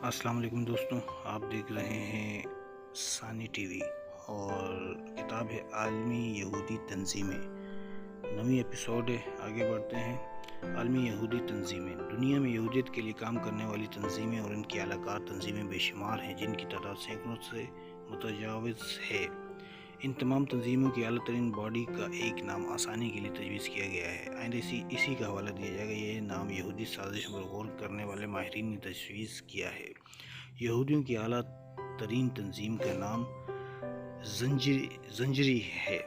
السلام علیکم دوستوں، آپ دیکھ رہے ہیں ثانی ٹی وی اور کتاب ہے عالمی یہودی تنظیمیں۔ نویں ایپیسوڈ ہے، آگے بڑھتے ہیں۔ عالمی یہودی تنظیمیں دنیا میں یہودیت کے لیے کام کرنے والی تنظیمیں اور ان کی اعلیٰ کار تنظیمیں بے شمار ہیں، جن کی تعداد سینکڑوں سے متجاوز ہے۔ ان تمام تنظیموں کی اعلیٰ ترین باڈی کا ایک نام آسانی کے لیے تجویز کیا گیا ہے۔ آئندہ اسی کا حوالہ دیا جائے گا۔ یہ نام یہودی سازش پر غور کرنے والے ماہرین نے تجویز کیا ہے۔ یہودیوں کی اعلیٰ ترین تنظیم کا نام زنجیری ہے،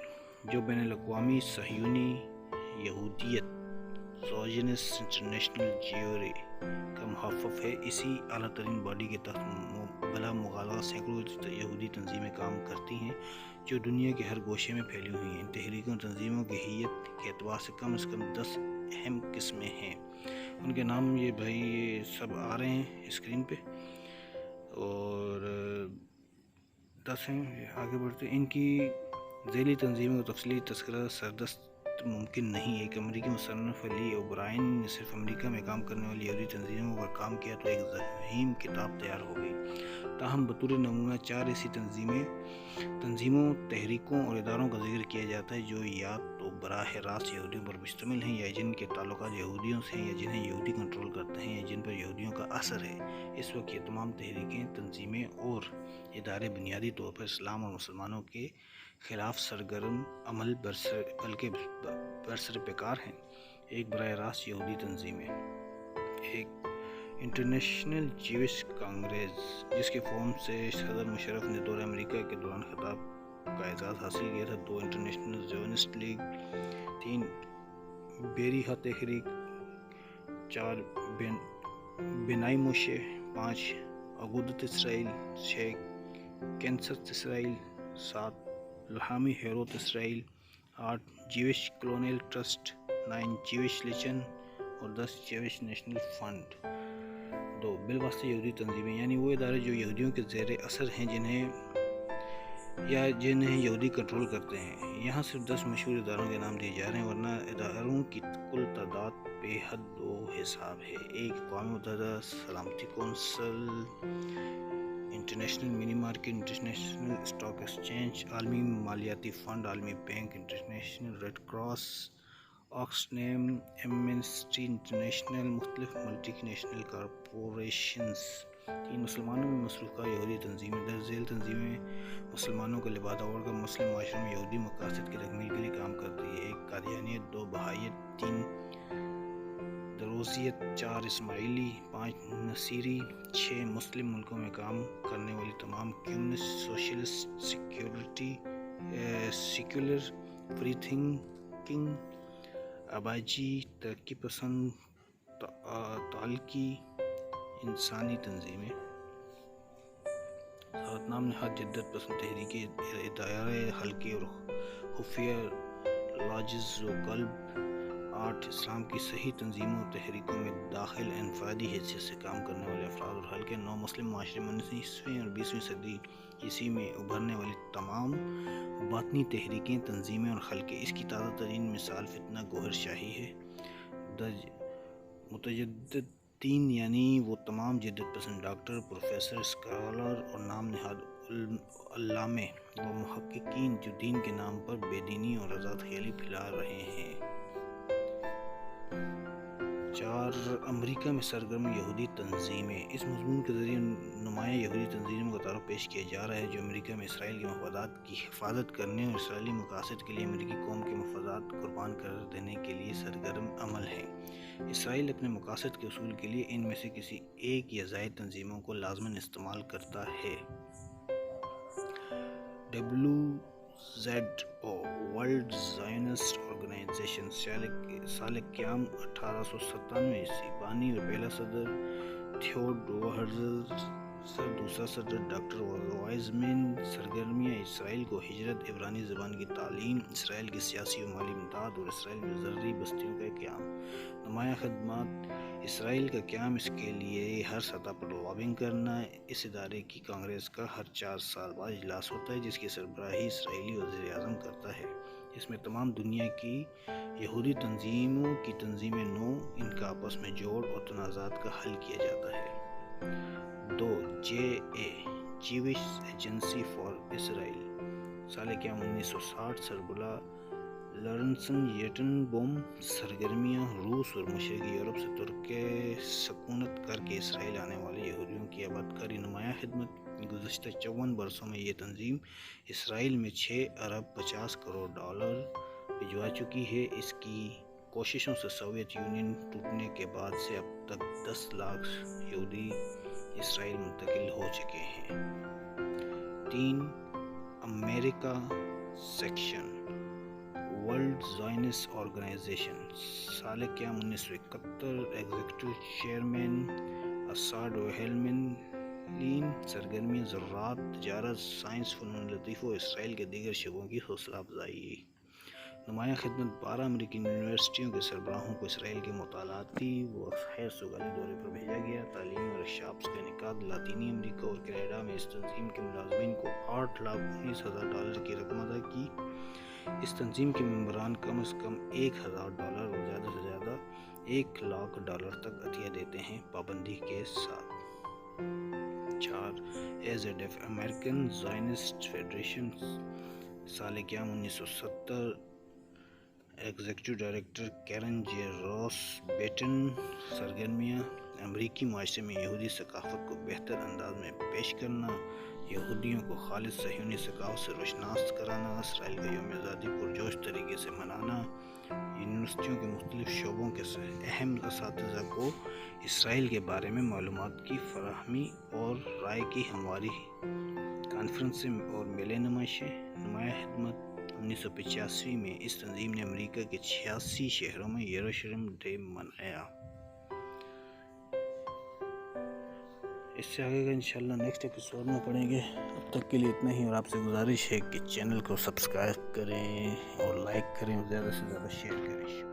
جو بین الاقوامی صہیونی یہودیت زائونسٹ انٹرنیشنل جیوری کا محفظ ہے۔ اسی اعلیٰ ترین باڈی کے تحت بلا مغالطہ سینکڑوں یہودی تنظیمیں کام کرتی ہیں، جو دنیا کے ہر گوشے میں پھیلی ہوئی ہیں۔ ان تحریکوں تنظیموں کی حیت کے اعتبار سے کم 10 اہم قسمیں ہیں۔ ان کے نام یہ سب آ رہے ہیں اسکرین پہ، اور 10 ہیں۔ آگے بڑھتے ہیں۔ ان کی ذیلی تنظیموں کا تفصیلی تذکرہ سردست ممکن نہیں ہے۔ ایک امریکی مصنف لی اوبرائن نے صرف امریکہ میں کام کرنے والی یہودی تنظیموں پر کام کیا تو ایک ضخیم کتاب تیار ہو گئی۔ تاہم بطور نمونہ 4 ایسی تنظیموں، تحریکوں اور اداروں کا ذکر کیا جاتا ہے جو یا تو براہ راست یہودیوں پر مشتمل ہیں، یا جن کے تعلقات یہودیوں سے ہیں، یا جنہیں یہودی کنٹرول کرتے ہیں، یا جن پر یہودیوں کا اثر ہے۔ اس وقت یہ تمام تحریکیں، تنظیمیں اور ادارے بنیادی طور پر اسلام اور مسلمانوں کے خلاف سرگرم عمل بلکہ برسر پیکار ہیں۔ ایک براہ راست یہودی تنظیمیں: ایک انٹرنیشنل جیوش کانگریس، جس کے فارم سے صدر مشرف نے دورہ امریکہ کے دوران خطاب کا اعزاز حاصل کیا تھا۔ 2 انٹرنیشنل زائونسٹ لیگ، 3 بیریہ تحریک، 4 Bnei Moshe, 5 Agudat Israel, 6 Knesset Israel, 7 Lohamei Herut Israel, 8 Jewish Colonial Trust, 9 Jewish Legion اور 10 جیوش نیشنل فنڈ۔ 2 بالواسطہ یہودی تنظیمیں، یعنی وہ ادارے جو یہودیوں کے زیر اثر ہیں جنہیں یہودی کنٹرول کرتے ہیں۔ یہاں صرف 10 مشہور اداروں کے نام دیے جا رہے ہیں، ورنہ اداروں کی کل تعداد بے حد و حساب ہے۔ 1 اقوام متحدہ سلامتی council, international money market, international stock exchange, عالمی مالیاتی فنڈ، عالمی bank, International Red Cross, Oxfam, Amnesty International, مختلف ملٹی نیشنل کارپوریشنز۔ 3 مسلمانوں میں مصروفہ یہودی تنظیمیں۔ درج ذیل تنظیمیں مسلمانوں کا لبادہ اوڑھ کر مسلم معاشرے میں یہودی مقاصد کی تکمیل کے لیے کام کرتی ہیں۔ 1 قادیانیت، 2 بہائیت، 3 دروزیت، 4 اسماعیلی، 5 نصیری، 6 مسلم ملکوں میں کام کرنے والی تمام communist, socialist, secular, free thinking, آبائی ترقی پسند، تعلقی انسانی تنظیمیں۔ 7 نام نہاد جدت پسند تحریکیں، ادارے حلقے اور خفیہ لاجز و قلب۔ 8 اسلام کی صحیح تنظیموں اور تحریکوں میں داخل انفرادی حیثیت سے کام کرنے والے افراد اور حلقے۔ 9 مسلم معاشرے میں 19ویں اور 20ویں صدی عیسوی میں ابھرنے والی تمام باطنی تحریکیں، تنظیمیں اور حلقے۔ اس کی تازہ ترین مثال فتنہ گوھر شاہی ہے۔ متجددین، یعنی وہ تمام جدت پسند ڈاکٹر، پروفیسر، اسکالر اور نام نہاد علامے و محققین جو دین کے نام پر بے دینی اور آزاد خیالی پھیلا رہے ہیں۔ 4 امریکہ میں سرگرم یہودی تنظیمیں۔ اس مضمون کے ذریعے نمایاں یہودی تنظیموں کا تعارف پیش کیا جا رہا ہے، جو امریکہ میں اسرائیل کے مفادات کی حفاظت کرنے اور اسرائیلی مقاصد کے لیے امریکی قوم کے مفادات قربان کر دینے کے لیے سرگرم عمل ہیں۔ اسرائیل اپنے مقاصد کے حصول کے لیے ان میں سے کسی ایک یا زائد تنظیموں کو لازماً استعمال کرتا ہے۔ WZO ورلڈ زائونسٹ آرگنائزیشن، سال قیام 1897 عیسوی۔ بانی اور پہلا صدر تھیوڈور ہرزل، دوسرا صدر ڈاکٹر وائزمین۔ سرگرمیاں: اسرائیل کو ہجرت، عبرانی زبان کی تعلیم، اسرائیل کی سیاسی و مالی امداد اور اسرائیل میں زرعی بستیوں کا قیام۔ نمایاں خدمات: اسرائیل کا قیام، اس کے لیے ہر سطح پر لابنگ کرنا۔ اس ادارے کی کانگریس کا ہر 4 سال بعد اجلاس ہوتا ہے، جس کی سربراہی اسرائیلی وزیر اعظم کرتا ہے۔ اس میں تمام دنیا کی یہودی تنظیموں کی تنظیمیں ان کا آپس میں جوڑ اور تنازعات کا حل کیا جاتا ہے۔ 2 جیوش ایجنسی فار اسرائیل۔ سال قیام 1960 سربراہ لارنسن یٹن بوم سرگرمیاں روس اور مشرقی یورپ سے ترک سکونت کر کے اسرائیل آنے والے یہودیوں کی آباد کاری نمایاں خدمت۔ گزشتہ 54 برسوں میں یہ تنظیم اسرائیل میں 6 ارب 50 کروڑ ڈالر بھجوا چکی ہے۔ اس کی کوششوں سے سوویت یونین ٹوٹنے کے بعد سے اب تک 10 لاکھ یہودی اسرائیل منتقل ہو چکے ہیں۔ 3 امریکہ سیکشن ورلڈ زائنسٹ آرگنائزیشن۔ سال قیام 1971 ایگزیکٹو چیئرمین اساد وہیلملین۔ سرگرمیاں زراعت، تجارت، سائنس، فنون لطیفہ و اسرائیل کے دیگر شعبوں کی حوصلہ افزائی۔ نمایاں خدمت 12 امریکی یونیورسٹیوں کے سربراہوں کو اسرائیل کے مطالعاتی و خیر سگالی دورے پر بھیجا گیا۔ تعلیمی ورکشاپس کا انعقاد۔ لاطینی امریکہ اور کینیڈا میں اس تنظیم کے ملازمین کو $8,19,000 کی رقم ادا کی۔ اس تنظیم کے ممبران کم از کم $1,000 اور زیادہ سے زیادہ $1,00,000 تک عطیہ دیتے ہیں، پابندی کے ساتھ۔ 4 AZF امریکن زائنسٹ فیڈریشن۔ سال قیام 1970 ایگزیکٹو ڈائریکٹر کیرن جے روس بیٹن۔ سرگرمیاں امریکی معاشرے میں یہودی ثقافت کو بہتر انداز میں پیش کرنا، یہودیوں کو خالص صہیونی ثقافت سے روشناس کرانا، اسرائیل کا یوم آزادی پرجوش طریقے سے منانا، یونیورسٹیوں کے مختلف شعبوں کے اہم اساتذہ کو اسرائیل کے بارے میں معلومات کی فراہمی اور رائے کی ہمواری، کانفرنسیں اور میلے نمائشیں۔ نمایاں خدمت 1985 میں اس تنظیم نے امریکہ کے 86 شہروں میں یروشلم ڈے منایا۔ اس سے آگے کا انشاءاللہ نیکسٹ ایپیسوڈ میں پڑھیں گے۔ اب تک کے لیے اتنا ہی، اور آپ سے گزارش ہے کہ چینل کو سبسکرائب کریں اور لائک کریں اور زیادہ سے زیادہ شیئر کریں۔